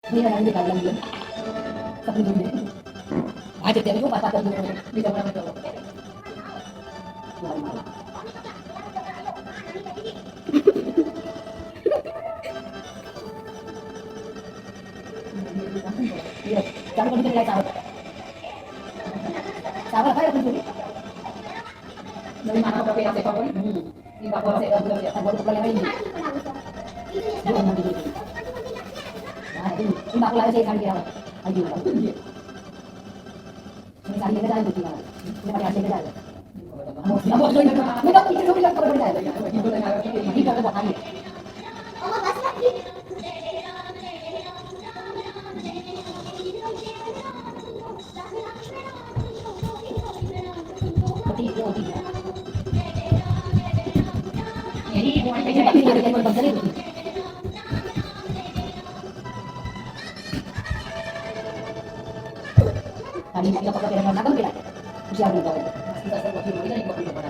Ini yang di dalam dia. Tapi dulu ni. Ada dia tu patah dulu di dalam itu. Iya, jangan kalau kita lihat sawah. Sawah apa yang dulu? Dari mana kau pilih sekor ini? Ini bapak saya dah bilang dia tak boleh pulang yang ini. Dia nanti dulu. Nah, ini bapak lagi saya kan dia. Ayo, ini saya ni kerja itu mana? Ini pada saya kerja. Apa tu ini? Mereka pikir dulu yang kau kerja. Ini kau buat apa? Jadi, ini ada yang berbeza itu. Tadi kita pakai dengan nakam bila. Siapa yang tahu? Kita sebut ini, kita ikut itu pada.